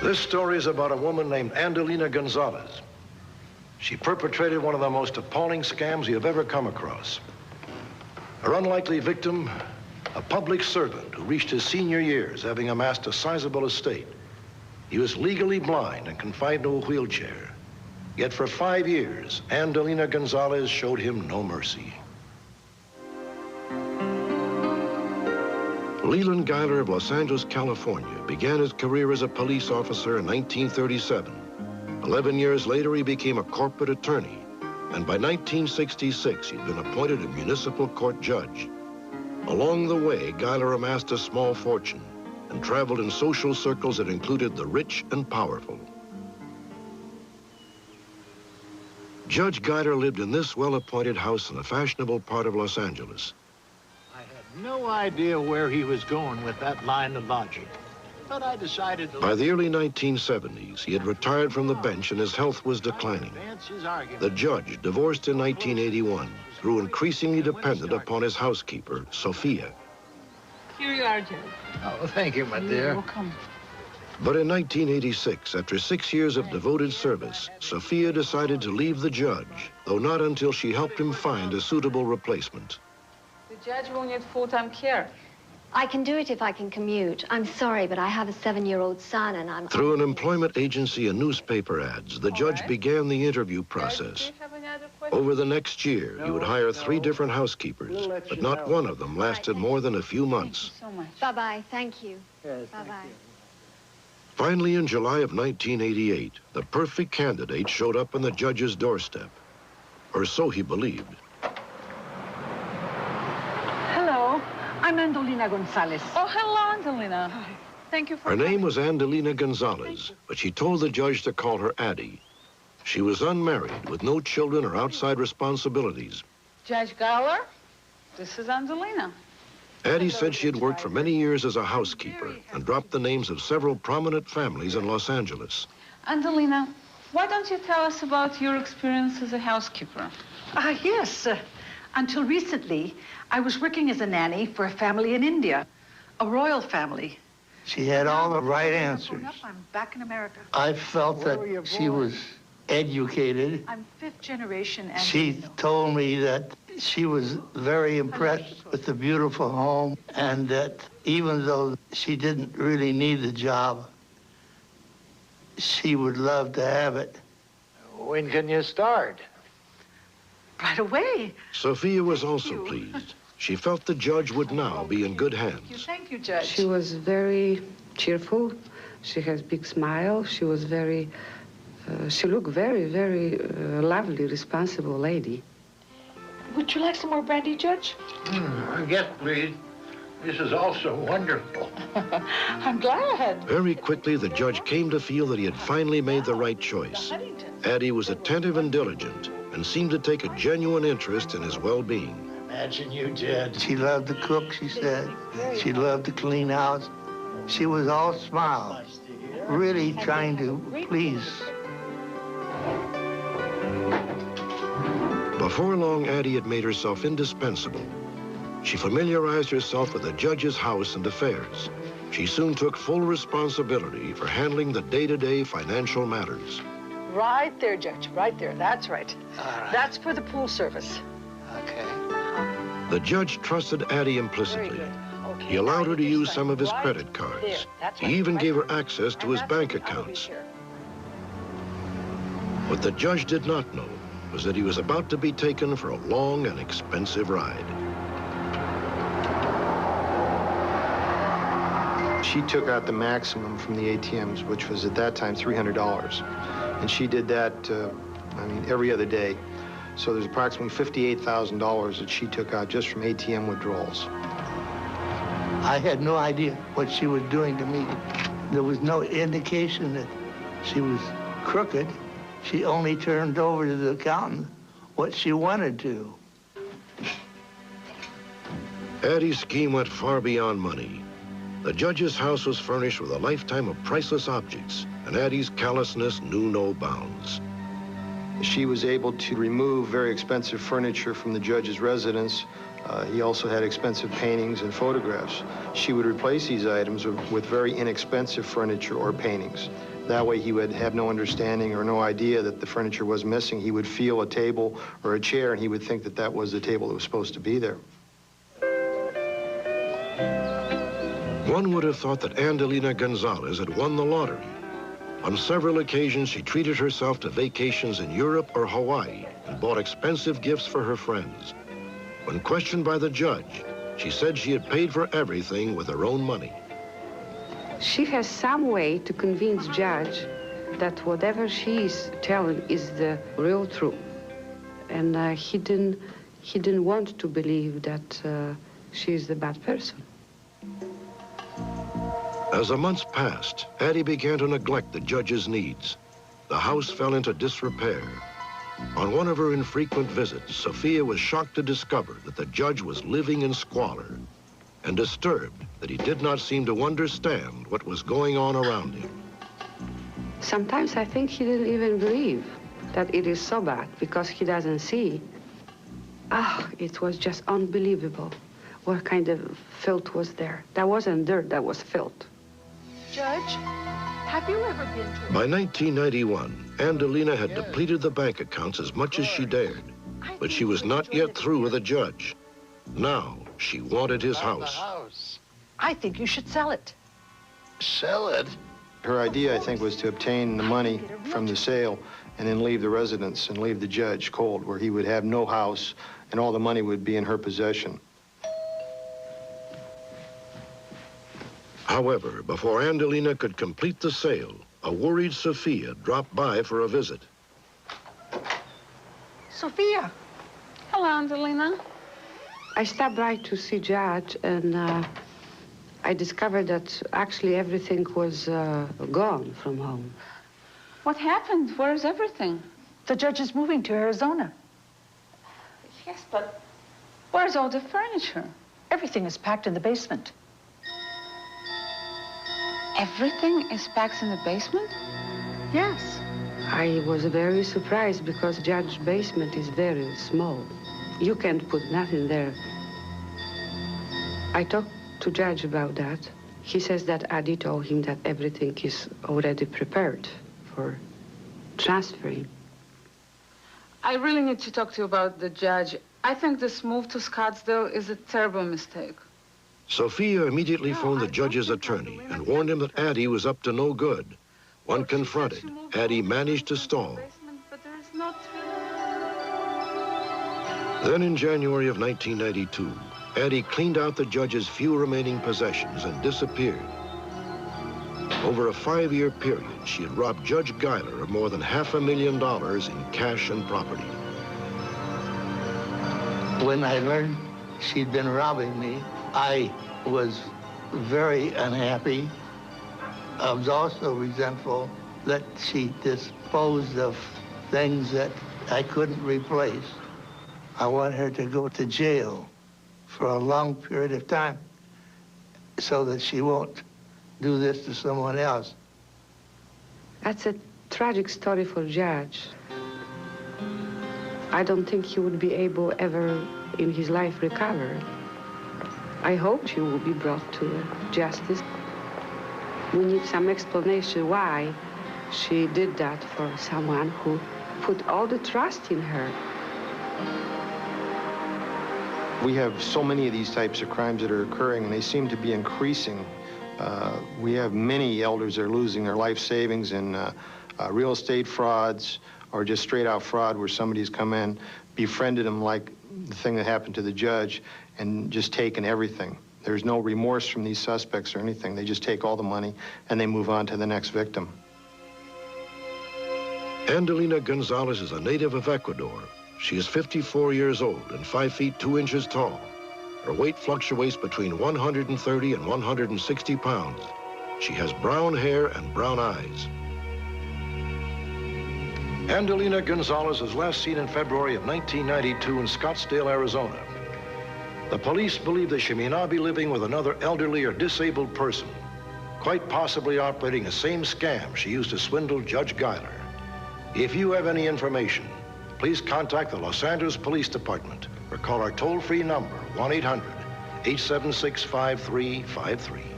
This story is about a woman named Andolina Gonzalez. She perpetrated one of the most appalling scams you have ever come across. Her unlikely victim, a public servant who reached his senior years having amassed a sizable estate. He was legally blind and confined to a wheelchair. Yet for 5 years, Andolina Gonzalez showed him no mercy. Leland Geiler of Los Angeles, California, began his career as a police officer in 1937. 11 years later, he became a corporate attorney. And by 1966, he'd been appointed a municipal court judge. Along the way, Geiler amassed a small fortune and traveled in social circles that included the rich and powerful. Judge Geiler lived in this well-appointed house in a fashionable part of Los Angeles. I had no idea where he was going with that line of logic, but I decided to... By the early 1970s, he had retired from the bench and his health was declining. The judge, divorced in 1981, grew increasingly dependent upon his housekeeper, Sophia. Here you are, Judge. Oh, thank you, my dear. You're welcome. But in 1986, after 6 years of devoted service, Sophia decided to leave the judge, though not until she helped him find a suitable replacement. The judge will need full-time care. I can do it if I can commute. I'm sorry, but I have a 7-year-old son and I'm... Through an employment agency and newspaper ads, the judge began the interview process. Over the next year, he would hire 3 different housekeepers, but not one of them lasted more than a few months. Thank you so much. Bye-bye. Thank you. Yes, bye-bye. Finally, in July of 1988, the perfect candidate showed up on the judge's doorstep. Or so he believed. Hello, I'm Andolina Gonzalez. Oh, hello, Andolina. Hi. Thank you for... Her name was Andolina Gonzalez, but she told the judge to call her Addie. She was unmarried, with no children or outside responsibilities. Judge Geiler, this is Andolina. Addie said she had worked for many years as a housekeeper and dropped the names of several prominent families in Los Angeles. Andolina, why don't you tell us about your experience as a housekeeper? Yes. Until recently, I was working as a nanny for a family in India, a royal family. She had all the right answers. I'm back in America. I felt that she was educated. I'm 5th generation. And she told me that she was very impressed with the beautiful home and that even though she didn't really need the job, she would love to have it. When can you start? Right away. Sophia was also pleased. She felt the judge would now be in good hands. Thank you, Judge. She was very cheerful. She has big smile. She was very, she looked very, very lovely, responsible lady. Would you like some more brandy, Judge? Yes, please. This is also wonderful. I'm glad. Very quickly, the judge came to feel that he had finally made the right choice. Addie was attentive and diligent and seemed to take a genuine interest in his well-being. Imagine you did. She loved to cook, she said. She loved to clean house. She was all smile, really trying to please. Before long, Addie had made herself indispensable. She familiarized herself with the judge's house and affairs. She soon took full responsibility for handling the day-to-day financial matters. Right there, Judge, right there. That's right. That's for the pool service. Okay. The judge trusted Addie implicitly. Okay, He allowed her to use sign some of his right credit cards. there. That's He right, even right gave her there. access to his And bank that's- I will be accounts. here. What the judge did not know was that he was about to be taken for a long and expensive ride. She took out the maximum from the ATMs, which was at that time $300. And she did that, every other day. So there's approximately $58,000 that she took out just from ATM withdrawals. I had no idea what she was doing to me. There was no indication that she was crooked. She only turned over to the accountant what she wanted to. Addie's scheme went far beyond money. The judge's house was furnished with a lifetime of priceless objects, and Addie's callousness knew no bounds. She was able to remove very expensive furniture from the judge's residence. He also had expensive paintings and photographs. She would replace these items with very inexpensive furniture or paintings. That way he would have no understanding or no idea that the furniture was missing. He would feel a table or a chair and he would think that that was the table that was supposed to be there. One would have thought that Andolina Gonzalez had won the lottery. On several occasions, she treated herself to vacations in Europe or Hawaii and bought expensive gifts for her friends. When questioned by the judge, she said she had paid for everything with her own money. She has some way to convince judge that whatever she is telling is the real truth. And he didn't want to believe that she is the bad person. As the months passed, Addie began to neglect the judge's needs. The house fell into disrepair. On one of her infrequent visits, Sophia was shocked to discover that the judge was living in squalor and disturbed that he did not seem to understand what was going on around him. Sometimes I think he didn't even believe that it is so bad because he doesn't see. It was just unbelievable what kind of filth was there. That wasn't dirt, that was filth. Judge, have you ever been to... By 1991, Andolina had depleted the bank accounts as much as she dared, but she was not yet through with the judge. Now, she wanted his house. I think you should sell it. Sell it? Her idea, I think, was to obtain the money from the sale and then leave the residence and leave the judge cold, where he would have no house and all the money would be in her possession. However, before Andolina could complete the sale, a worried Sophia dropped by for a visit. Sophia. Hello, Andolina. I stopped by to see Judge, and I discovered that actually everything was gone from home. What happened? Where's everything? The judge is moving to Arizona. Yes, but where's all the furniture? Everything is packed in the basement. Everything is packed in the basement? Yes. I was very surprised because Judge's basement is very small. You can't put nothing there. I talked to Judge about that. He says that Addie told him that everything is already prepared for transferring. I really need to talk to you about the judge. I think this move to Scottsdale is a terrible mistake. Sophia immediately phoned the judge's attorney and warned him that Addie was up to no good. When confronted, Addie managed to stall. But there is not... Then in January of 1992, Addie cleaned out the judge's few remaining possessions and disappeared. Over a 5-year period, she had robbed Judge Geiler of more than $500,000 in cash and property. When I learned she'd been robbing me, I was very unhappy. I was also resentful that she disposed of things that I couldn't replace. I want her to go to jail for a long period of time so that she won't do this to someone else. That's a tragic story for Judge. I don't think he would be able ever in his life recover. I hope she will be brought to justice. We need some explanation why she did that for someone who put all the trust in her. We have so many of these types of crimes that are occurring, and they seem to be increasing. We have many elders that are losing their life savings in real estate frauds or just straight-out fraud where somebody's come in, befriended them like the thing that happened to the judge, and just taken everything. There's no remorse from these suspects or anything. They just take all the money and they move on to the next victim. Andolina Gonzalez is a native of Ecuador. She is 54 years old and 5 feet 2 inches tall. Her weight fluctuates between 130 and 160 pounds. She has brown hair and brown eyes. Andolina Gonzalez was last seen in February of 1992 in Scottsdale, Arizona. The police believe that she may now be living with another elderly or disabled person, quite possibly operating the same scam she used to swindle Judge Geiler. If you have any information, please contact the Los Angeles Police Department or call our toll-free number, 1-800-876-5353.